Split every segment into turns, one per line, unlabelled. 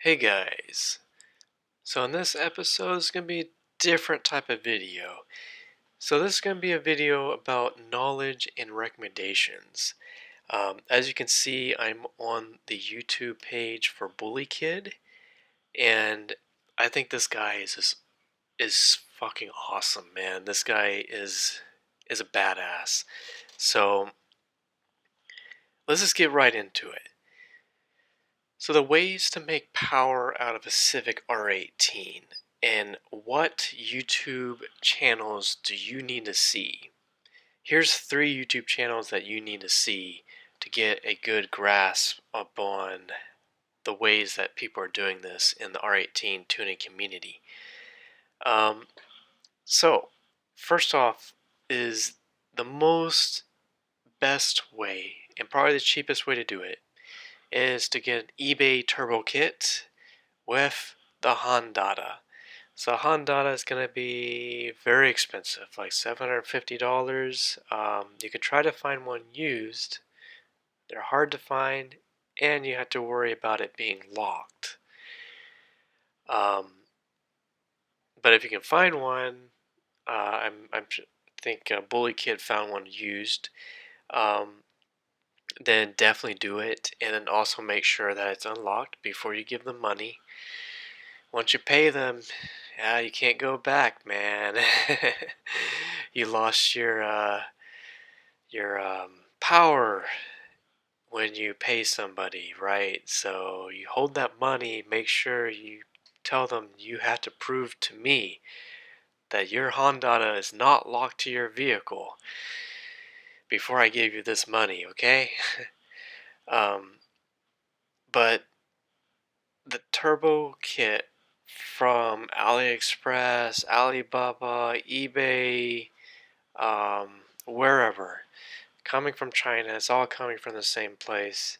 Hey guys, so in this episode it's going to be a different type of video. So this is going to be a video about knowledge and recommendations. As you can see, I'm on the YouTube page for Bully Kid, and I think this guy is fucking awesome, man. This guy is a badass. So let's just get right into it. So the ways to make power out of a Civic R18 and what YouTube channels do you need to see? Here's 3 YouTube channels that you need to see to get a good grasp upon the ways that people are doing this in the R18 tuning community. So first off is the most best way and probably the cheapest way to do it is to get an eBay turbo kit with the Hondata. So Hondata is going to be very expensive, like $750. You could try to find one used. They're hard to find, and you have to worry about it being locked. But if you can find one, I think Bully Kid found one used. Then definitely do it, and then also make sure that it's unlocked before you give them money. Once you pay them, yeah, you can't go back, man. You lost your power when you pay somebody, right? So you hold that money, make sure you tell them you have to prove to me that your Hondata is not locked to your vehicle before I give you this money, okay? um, but the turbo kit from AliExpress, Alibaba, eBay, wherever, coming from China, it's all coming from the same place.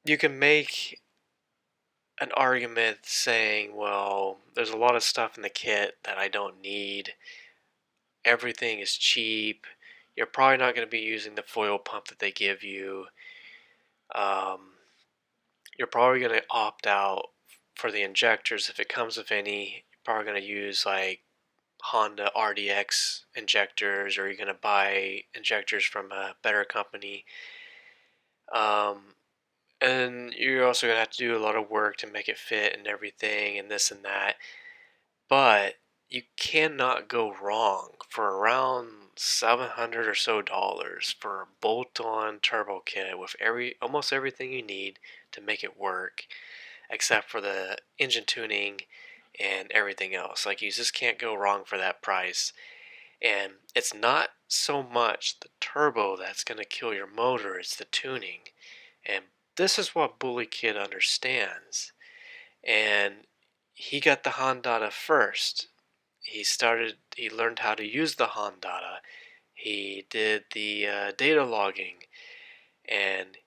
You can make an argument saying, well, there's a lot of stuff in the kit that I don't need. Everything is cheap. You're probably not going to be using the foil pump that they give you. You're probably going to opt out for the injectors if it comes with any. You're probably going to use like Honda RDX injectors, or you're going to buy injectors from a better company. And you're also going to have to do a lot of work to make it fit and everything and this and that. But you cannot go wrong for around $700 or so for a bolt-on turbo kit with almost everything you need to make it work, except for the engine tuning and everything else. Like, you just can't go wrong for that price. And it's not so much the turbo that's going to kill your motor, it's the tuning. And this is what Bully Kid understands. And he got the Hondata first. He learned how to use the Hondata. He did the data logging, and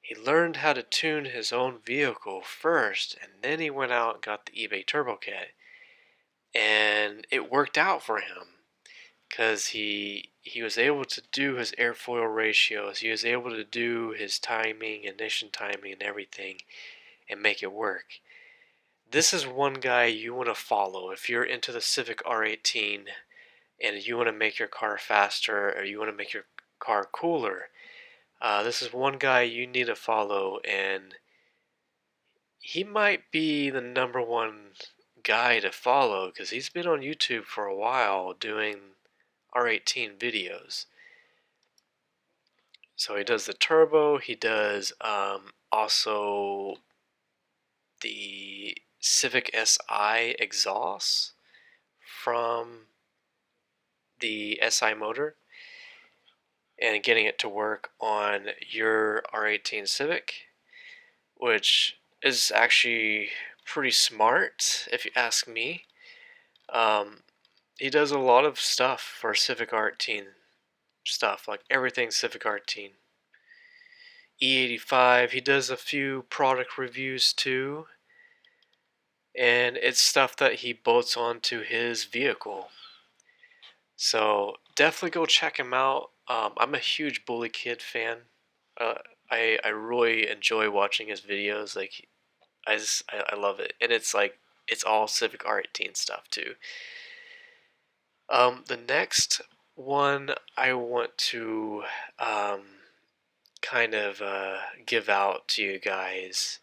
he learned how to tune his own vehicle first, and then he went out and got the eBay Turbo Kit. And it worked out for him because he was able to do his airfoil ratios. He was able to do his timing, ignition timing, and everything, and make it work. This is one guy you want to follow if you're into the Civic R18 and you want to make your car faster or you want to make your car cooler. This is one guy you need to follow, and he might be the #1 guy to follow because he's been on YouTube for a while doing R18 videos. So he does the turbo, he does also the Civic Si exhaust from the Si motor and getting it to work on your R18 Civic, which is actually pretty smart if you ask me. He does a lot of stuff for Civic R18 stuff, like everything Civic R18. E85, he does a few product reviews too, and it's stuff that he bolts onto his vehicle. So definitely go check him out. I'm a huge Bully Kid fan. I really enjoy watching his videos. Like I love it, and it's like it's all Civic R18 stuff too. The next one I want to um, kind of give out to you guys,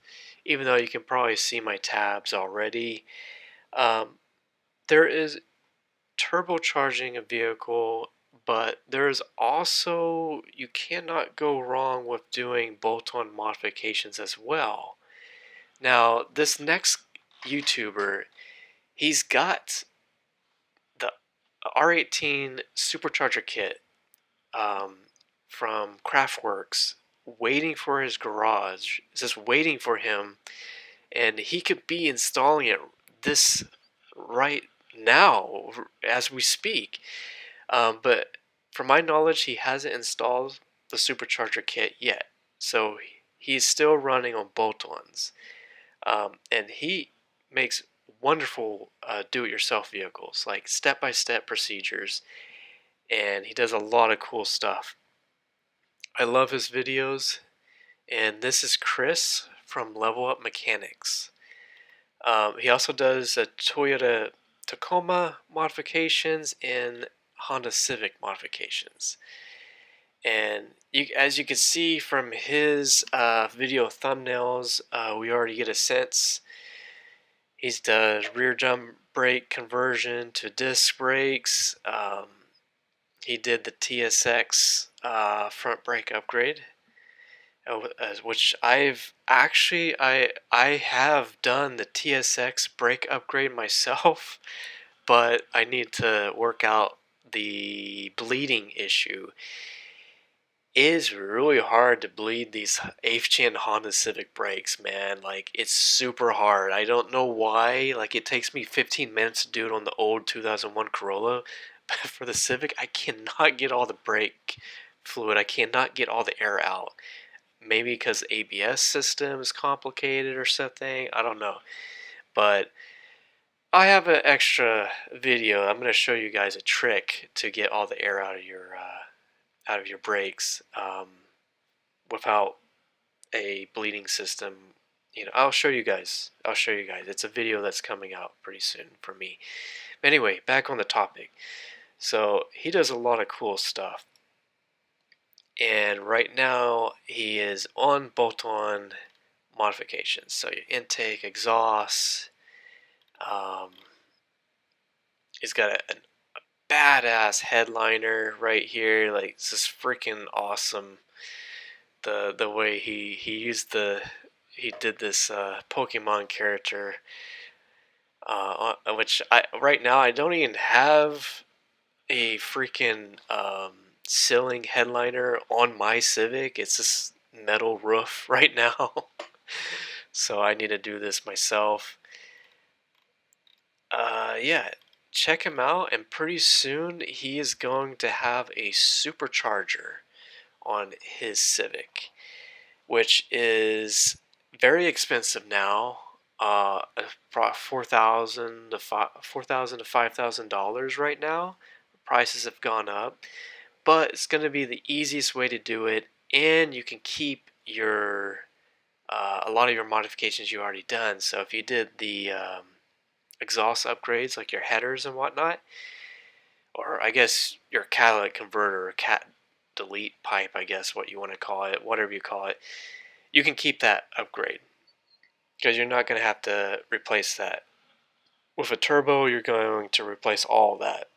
even though you can probably see my tabs already. Um, there is turbocharging a vehicle, but there's also, you cannot go wrong with doing bolt-on modifications as well. Now, this next YouTuber, he's got the R18 supercharger kit um, from Craftworks waiting for his garage. It's just waiting for him, and he could be installing it this right now as we speak. But from my knowledge, he hasn't installed the supercharger kit yet. So he's still running on bolt-ons. And he makes wonderful do-it-yourself vehicles, like step-by-step procedures. And he does a lot of cool stuff. I love his videos. And this is Chris from Level Up Mechanics. He also does a Toyota Tacoma modifications and Honda Civic modifications. And as you can see from his video thumbnails, we already get a sense. He's done rear jump brake conversion to disc brakes. He did the TSX front brake upgrade, which I have done the TSX brake upgrade myself, but I need to work out the bleeding issue. It is really hard to bleed these 8th gen Honda Civic brakes, man. Like, it's super hard. I don't know why. Like, it takes me 15 minutes to do it on the old 2001 Corolla. But for the Civic, I cannot get all the brake fluid. I cannot get all the air out. Maybe because the ABS system is complicated or something. I don't know. But I have an extra video. I'm going to show you guys a trick to get all the air out of your brakes without a bleeding system. I'll show you guys. It's a video that's coming out pretty soon for me. Anyway, back on the topic. So he does a lot of cool stuff. And right now he is on bolt-on modifications. So your intake, exhaust. He's got a badass headliner right here. Like, this is freaking awesome. The way he did this Pokemon character, which right now I don't even have a freaking ceiling headliner on my Civic. It's this metal roof right now, so I need to do this myself. Yeah, check him out, and pretty soon he is going to have a supercharger on his Civic, which is very expensive now. $4,000 to $5,000 right now. Prices have gone up, but it's going to be the easiest way to do it, and you can keep your a lot of your modifications you already done. So if you did the exhaust upgrades, like your headers and whatnot, or I guess your catalytic converter or cat delete pipe, I guess what you want to call it, whatever you call it, you can keep that upgrade because you're not going to have to replace that. With a turbo, you're going to replace all of that,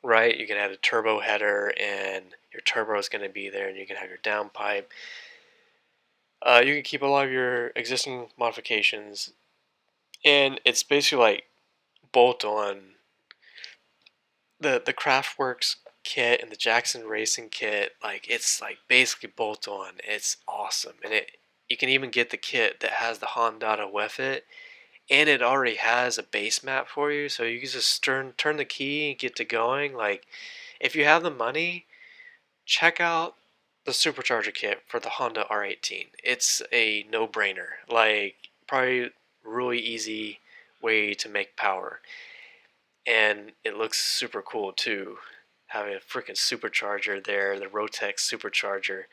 right? You can add a turbo header, and your turbo is going to be there, and you can have your downpipe. You can keep a lot of your existing modifications, and it's basically like bolt-on. The Craftworks kit and the Jackson Racing kit, like, it's like basically bolt-on. It's awesome, and you can even get the kit that has the Honda with it, and it already has a base map for you, so you can just turn the key and get to going. Like, if you have the money, check out the supercharger kit for the Honda R18. It's a no-brainer. Like, probably really easy way to make power, and it looks super cool too, having a freaking supercharger there, the Rotex supercharger.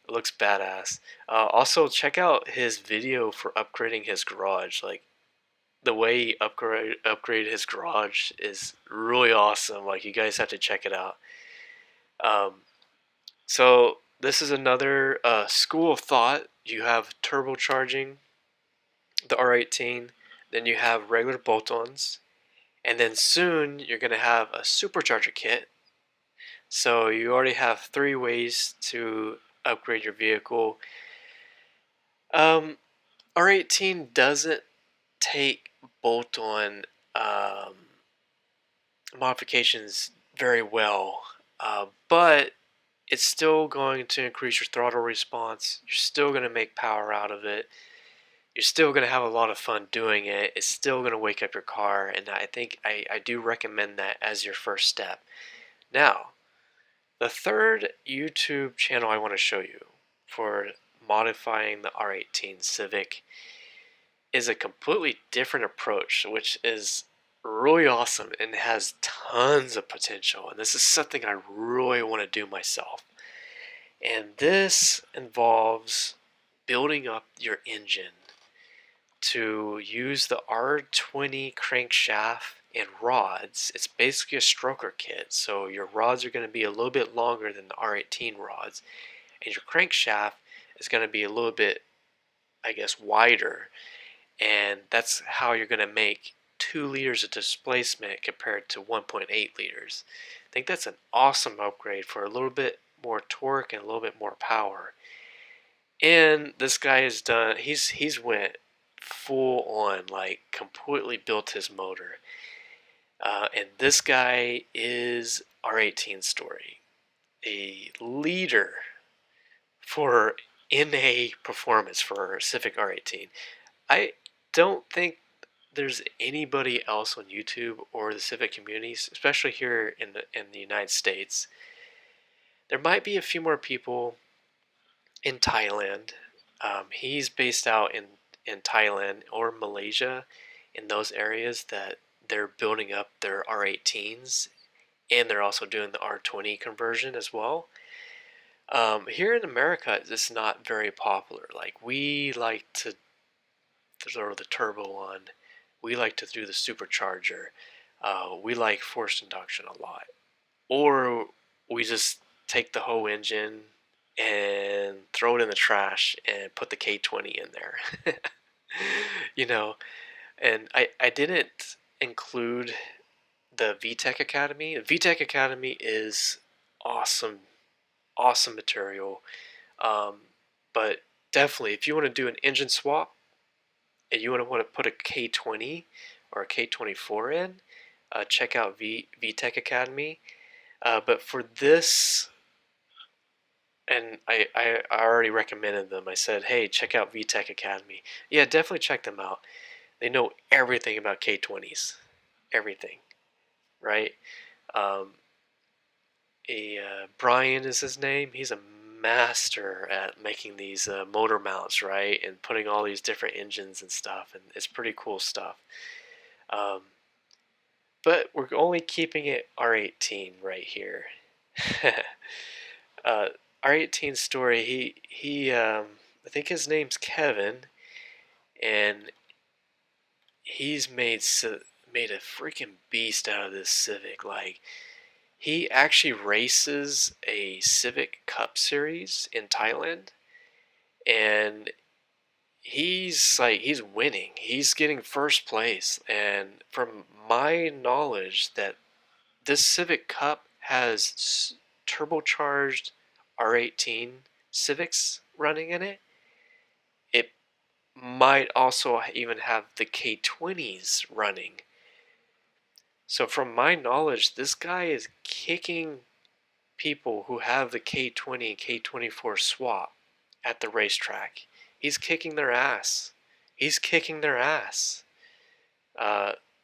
It looks badass. Also, check out his video for upgrading his garage. Like, the way he upgrade his garage is really awesome. Like, you guys have to check it out. So this is another school of thought. You have turbocharging the R18, then you have regular bolt-ons, and then soon you're going to have a supercharger kit. So you already have 3 ways to upgrade your vehicle. R18 doesn't take bolt-on modifications very well, but it's still going to increase your throttle response. You're still going to make power out of it. You're still going to have a lot of fun doing it. It's still going to wake up your car, and I think I do recommend that as your first step. Now, the third YouTube channel I want to show you for modifying the R18 Civic is a completely different approach, which is really awesome and has tons of potential. And this is something I really want to do myself. And this involves building up your engine to use the R20 crankshaft and rods. It's basically a stroker kit, so your rods are going to be a little bit longer than the R18 rods, and your crankshaft is going to be a little bit, I guess, wider, and that's how you're going to make 2 liters of displacement compared to 1.8 liters. I think that's an awesome upgrade for a little bit more torque and a little bit more power. And this guy has done, he's went full on, like completely built his motor. And this guy is R18 Story, a leader for NA performance for Civic R18. I don't think there's anybody else on YouTube or the Civic communities, especially here in the United States. There might be a few more people in Thailand. He's based out in Thailand or Malaysia, in those areas that they're building up their R18s, and they're also doing the R20 conversion as well. Here in America, it's not very popular. Like, we like to throw the turbo on. We like to do the supercharger. We like forced induction a lot. Or we just take the whole engine and throw it in the trash and put the K20 in there. You know, and I didn't include the VTEC Academy. The VTEC Academy is awesome, awesome material. But definitely, if you want to do an engine swap and you want to put a K20 or a K24 in, check out VTEC Academy. But for this, and I already recommended them. I said, hey, check out VTEC Academy. Yeah, definitely check them out. They know everything about K20s. Everything. Right? Brian is his name. He's a master at making these motor mounts, right? And putting all these different engines and stuff. And it's pretty cool stuff. But we're only keeping it R18 right here. R18 Story, he I think his name's Kevin, and he's made a freaking beast out of this Civic. Like, he actually races a Civic Cup Series in Thailand, and he's winning. He's getting first place, and from my knowledge, that this Civic Cup has turbocharged R18 Civics running in it. It might also even have the K20s running. So from my knowledge, this guy is kicking people who have the K20 and K24 Swap at the racetrack. He's kicking their ass. He's kicking their ass.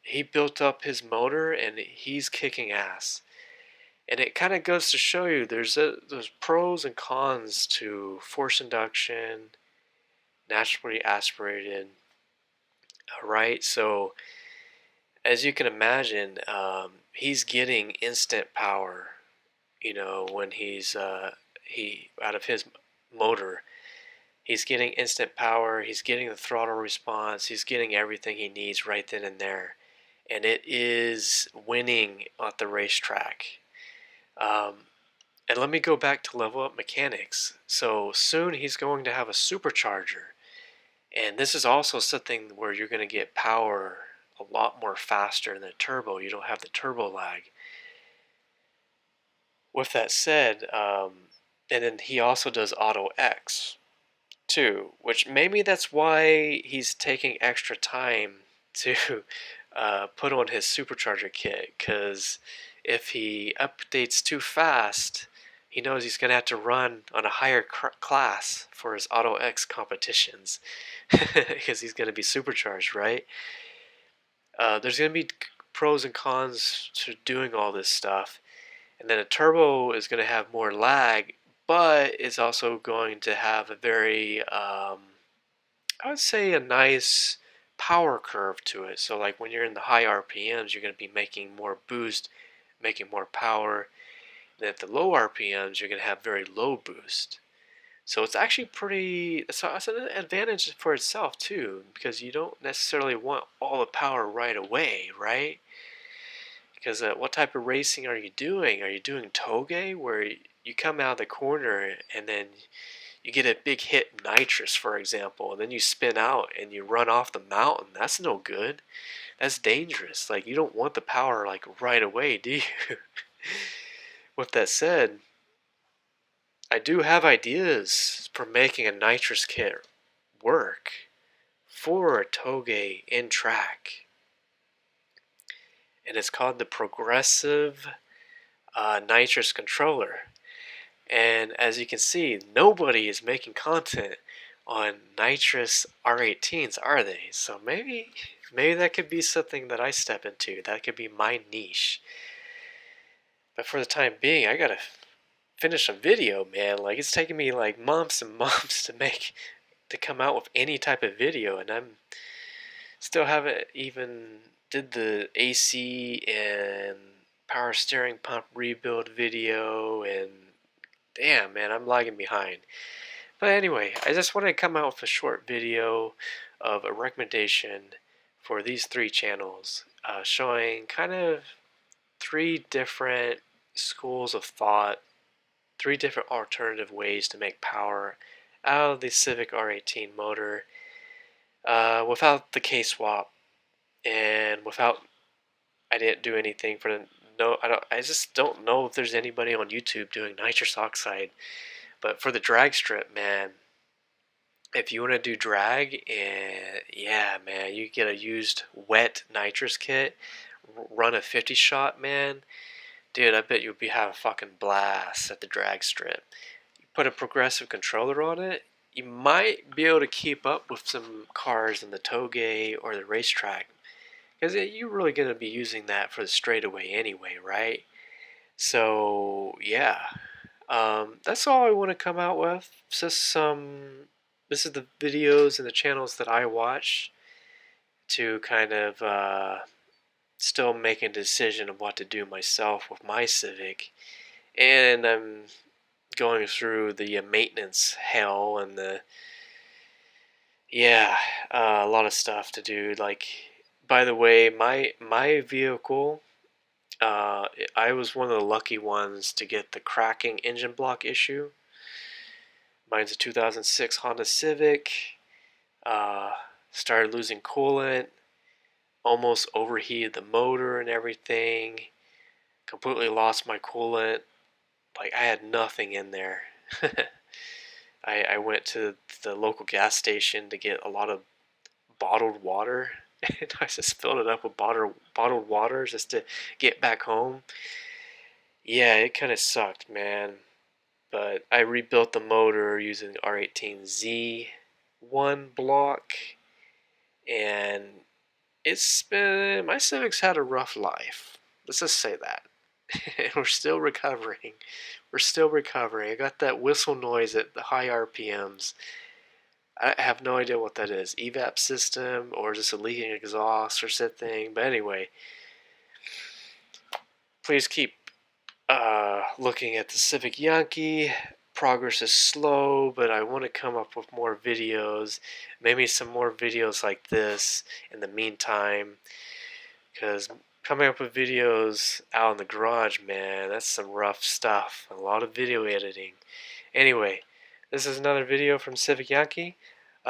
He built up his motor and he's kicking ass. And it kind of goes to show you there's pros and cons to force induction, naturally aspirated, right? So as you can imagine, he's getting instant power, when he's out of his motor. He's getting instant power, he's getting the throttle response, he's getting everything he needs right then and there. And it is winning at the racetrack. And let me go back to level up mechanics. So soon he's going to have a supercharger. And this is also something where you're going to get power a lot more faster than a turbo. You don't have the turbo lag. With that said, and then he also does Auto X too, which maybe that's why he's taking extra time to put on his supercharger kit, because if he updates too fast, he knows he's going to have to run on a higher class for his Auto X competitions because he's going to be supercharged, right? There's going to be pros and cons to doing all this stuff. And then a turbo is going to have more lag, but it's also going to have a very, I would say, a nice power curve to it. So like when you're in the high RPMs, you're going to be making more boost, making more power. And at the low RPMs, you're going to have very low boost. So it's actually pretty, it's an advantage for itself too, because you don't necessarily want all the power right away, right? Because what type of racing are you doing? Are you doing touge, where you come out of the corner and then you get a big hit nitrous, for example, and then you spin out and you run off the mountain? That's no good. That's dangerous. Like, you don't want the power like right away, do you? With that said, I do have ideas for making a nitrous kit work for a touge in track. And it's called the progressive nitrous controller. And as you can see, nobody is making content on nitrous R18s, are they? So maybe that could be something that I step into. That could be my niche. But for the time being, I gotta finish a video, man. Like, it's taking me like months and months to come out with any type of video, and I'm still haven't even did the AC and power steering pump rebuild video, and damn, man, I'm lagging behind. But anyway, I just wanted to come out with a short video of a recommendation for these three channels, showing kind of three different schools of thought, three different alternative ways to make power out of the Civic R18 motor without the K swap, and without, I didn't do anything for the, no, I just don't know if there's anybody on YouTube doing nitrous oxide. But for the drag strip, man, if you want to do drag, and yeah, man, you get a used wet nitrous kit, run a 50 shot, man, dude, I bet you'll be having a fucking blast at the drag strip. You put a progressive controller on it, you might be able to keep up with some cars in the touge or the racetrack, because you're really going to be using that for the straightaway anyway, right? So yeah, that's all I want to come out with. Just this is the videos and the channels that I watch to kind of still make a decision of what to do myself with my Civic. And I'm going through the maintenance hell and a lot of stuff to do. Like, by the way, my vehicle, I was one of the lucky ones to get the cracking engine block issue. Mine's a 2006 Honda Civic. Started losing coolant, almost overheated the motor and everything. Completely lost my coolant. Like, I had nothing in there. I went to the local gas station to get a lot of bottled water, and I just filled it up with bottled water just to get back home. Yeah, it kind of sucked, man. But I rebuilt the motor using R18Z1 block, and my Civic's had a rough life. Let's just say that. We're still recovering. I got that whistle noise at the high RPMs. I have no idea what that is. Evap system or just a leaking exhaust or something. But anyway, please keep looking at the Civic Yankee. progress is slow, but I want to come up with more videos, maybe some more videos like this in the meantime, because coming up with videos out in the garage, man, that's some rough stuff. A lot of video editing. Anyway, this is another video from Civic Yankee.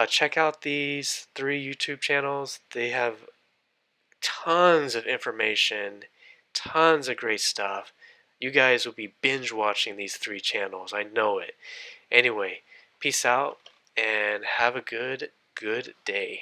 Check out these 3 YouTube channels. They have tons of information, tons of great stuff. You guys will be binge watching these 3 channels. I know it. Anyway, peace out and have a good day.